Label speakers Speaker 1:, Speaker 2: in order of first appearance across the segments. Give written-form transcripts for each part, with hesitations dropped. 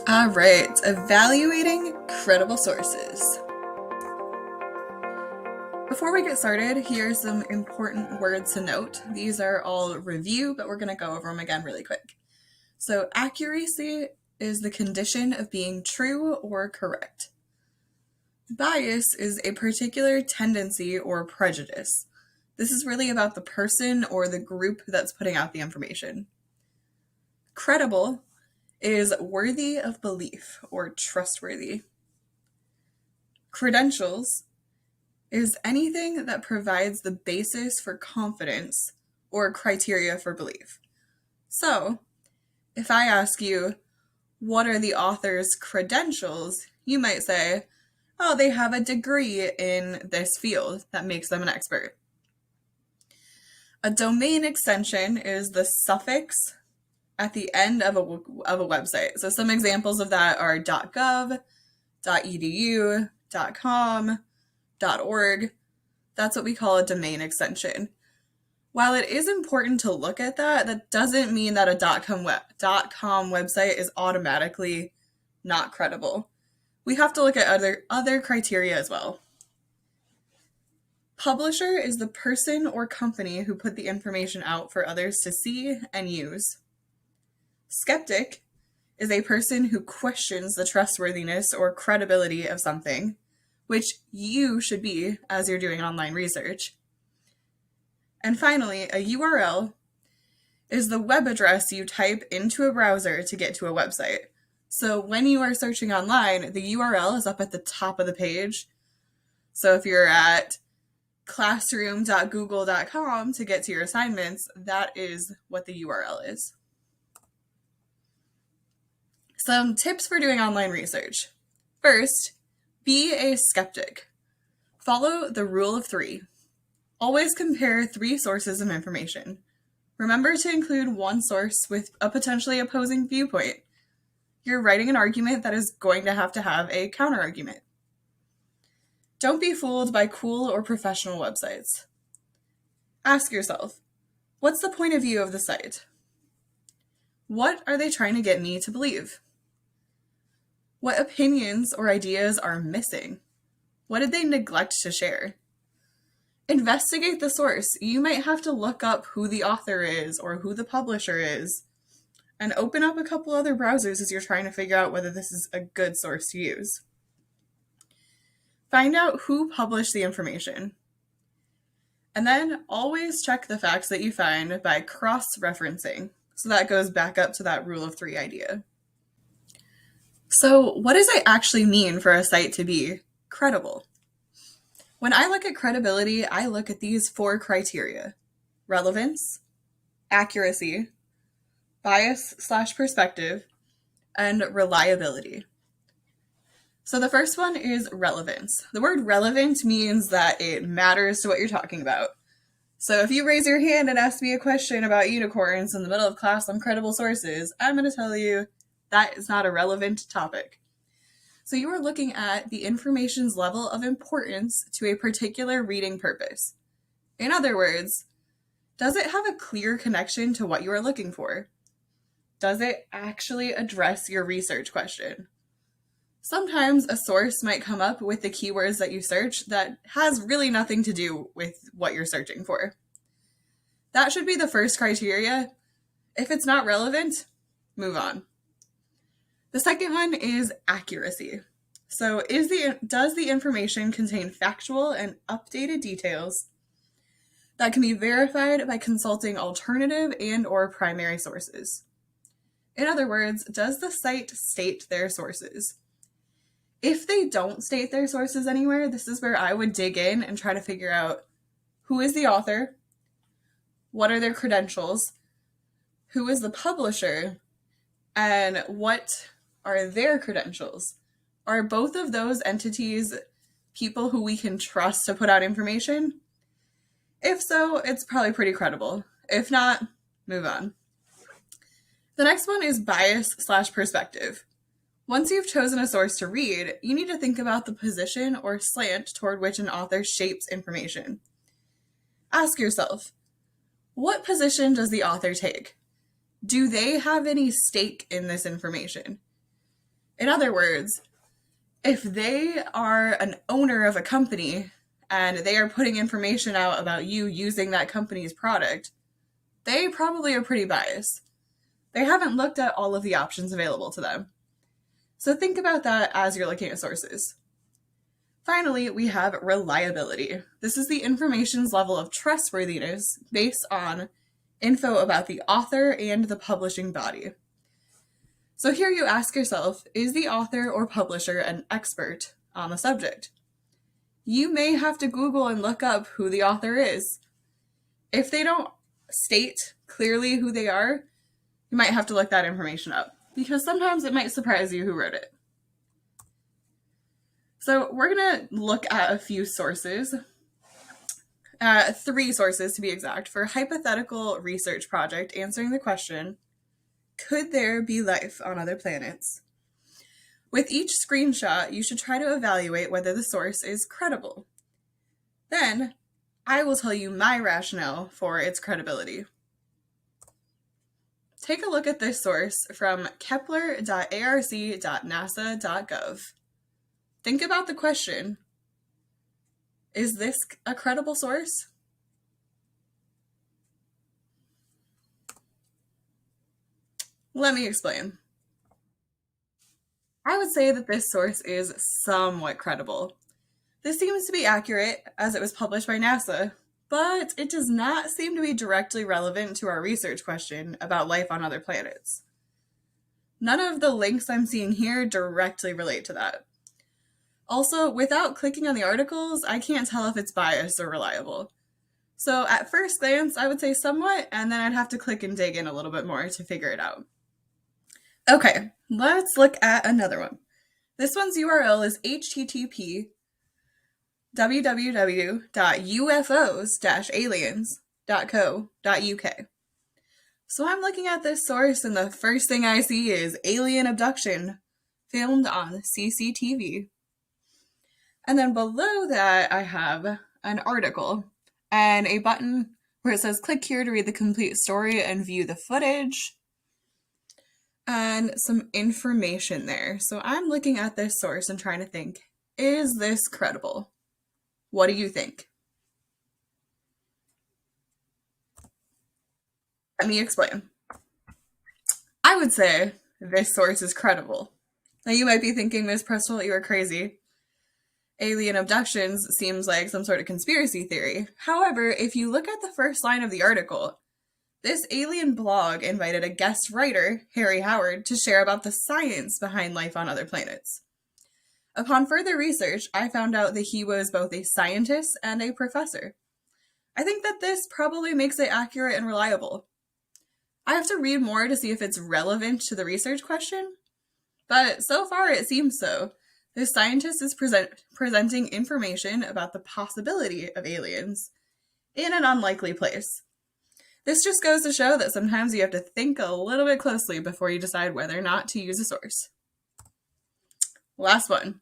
Speaker 1: All right, evaluating credible sources. Before we get started, here's some important words to note. These are all review, but we're going to go over them again really quick. So, accuracy is the condition of being true or correct. Bias is a particular tendency or prejudice. This is really about the person or the group that's putting out the information. Credible is worthy of belief or trustworthy. Credentials is anything that provides the basis for confidence or criteria for belief. So, if I ask you, what are the author's credentials? You might say, oh, they have a degree in this field that makes them an expert. A domain extension is the suffix at the end of a website. So some examples of that are .gov, .edu, .com, .org. That's what we call a domain extension. While it is important to look at that, that doesn't mean that a .com website is automatically not credible. We have to look at other criteria as well. Publisher is the person or company who put the information out for others to see and use. Skeptic is a person who questions the trustworthiness or credibility of something, which you should be as you're doing online research. And finally, a URL is the web address you type into a browser to get to a website. So when you are searching online, the URL is up at the top of the page. So if you're at classroom.google.com to get to your assignments, that is what the URL is. Some tips for doing online research. First, be a skeptic. Follow the rule of 3. Always compare 3 sources of information. Remember to include one source with a potentially opposing viewpoint. You're writing an argument that is going to have a counterargument. Don't be fooled by cool or professional websites. Ask yourself, what's the point of view of the site? What are they trying to get me to believe? What opinions or ideas are missing? What did they neglect to share? Investigate the source. You might have to look up who the author is or who the publisher is, and open up a couple other browsers as you're trying to figure out whether this is a good source to use. Find out who published the information. And then always check the facts that you find by cross-referencing. So that goes back up to that rule of 3 idea. So what does it actually mean for a site to be credible? When I look at credibility, I look at these 4 criteria: relevance, accuracy, bias/perspective, and reliability. So the first one is relevance. The word relevant means that it matters to what you're talking about. So if you raise your hand and ask me a question about unicorns in the middle of class on credible sources, I'm going to tell you that is not a relevant topic. So you are looking at the information's level of importance to a particular reading purpose. In other words, does it have a clear connection to what you are looking for? Does it actually address your research question? Sometimes a source might come up with the keywords that you search that has really nothing to do with what you're searching for. That should be the first criteria. If it's not relevant, move on. The second one is accuracy. So does the information contain factual and updated details that can be verified by consulting alternative and/or primary sources? In other words, does the site state their sources? If they don't state their sources anywhere, this is where I would dig in and try to figure out who is the author, what are their credentials, who is the publisher, and what are their credentials. Are both of those entities people who we can trust to put out information? If so, it's probably pretty credible. If not, move on. The next one is bias/perspective. Once you've chosen a source to read, you need to think about the position or slant toward which an author shapes information. Ask yourself, what position does the author take? Do they have any stake in this information? In other words, if they are an owner of a company and they are putting information out about you using that company's product, they probably are pretty biased. They haven't looked at all of the options available to them. So think about that as you're looking at sources. Finally, we have reliability. This is the information's level of trustworthiness based on info about the author and the publishing body. So here you ask yourself, is the author or publisher an expert on the subject? You may have to Google and look up who the author is. If they don't state clearly who they are, you might have to look that information up, because sometimes it might surprise you who wrote it. So we're going to look at a few sources, 3 sources to be exact, for a hypothetical research project answering the question, could there be life on other planets? With each screenshot, you should try to evaluate whether the source is credible. Then, I will tell you my rationale for its credibility. Take a look at this source from kepler.arc.nasa.gov. Think about the question, is this a credible source? Let me explain. I would say that this source is somewhat credible. This seems to be accurate as it was published by NASA, but it does not seem to be directly relevant to our research question about life on other planets. None of the links I'm seeing here directly relate to that. Also, without clicking on the articles, I can't tell if it's biased or reliable. So at first glance, I would say somewhat, and then I'd have to click and dig in a little bit more to figure it out. Okay, let's look at another one. This one's URL is http www.ufos-aliens.co.uk. So I'm looking at this source and the first thing I see is alien abduction filmed on CCTV. And then below that I have an article and a button where it says click here to read the complete story and view the footage. And some information there. So I'm looking at this source and trying to think, is this credible? What do you think? Let me explain. I would say this source is credible. Now you might be thinking, Ms. Prestholt, you are crazy. Alien abductions seems like some sort of conspiracy theory. However, if you look at the first line of the article, this alien blog invited a guest writer, Harry Howard, to share about the science behind life on other planets. Upon further research, I found out that he was both a scientist and a professor. I think that this probably makes it accurate and reliable. I have to read more to see if it's relevant to the research question, but so far it seems so. This scientist is presenting information about the possibility of aliens in an unlikely place. This just goes to show that sometimes you have to think a little bit closely before you decide whether or not to use a source. Last one.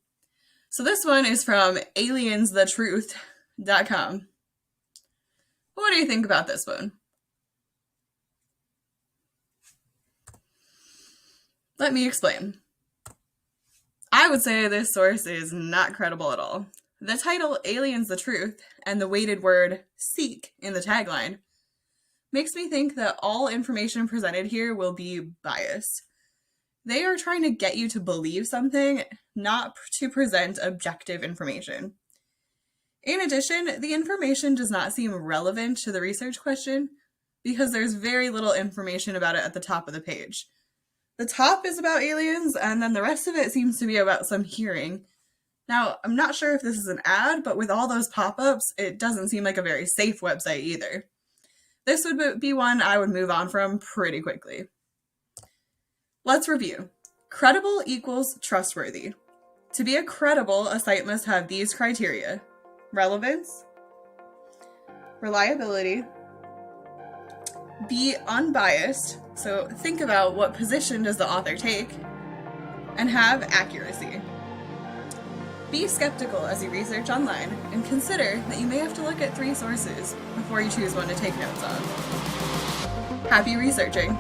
Speaker 1: So this one is from aliensthetruth.com. What do you think about this one? Let me explain. I would say this source is not credible at all. The title, Aliens the Truth, and the weighted word seek in the tagline makes me think that all information presented here will be biased. They are trying to get you to believe something, not to present objective information. In addition, the information does not seem relevant to the research question because there's very little information about it at the top of the page. The top is about aliens, and then the rest of it seems to be about some hearing. Now, I'm not sure if this is an ad, but with all those pop-ups, it doesn't seem like a very safe website either. This would be one I would move on from pretty quickly. Let's review. Credible equals trustworthy. To be credible, a site must have these criteria: relevance, reliability, be unbiased, so think about what position does the author take, and have accuracy. Be skeptical as you research online, and consider that you may have to look at 3 sources before you choose one to take notes on. Happy researching!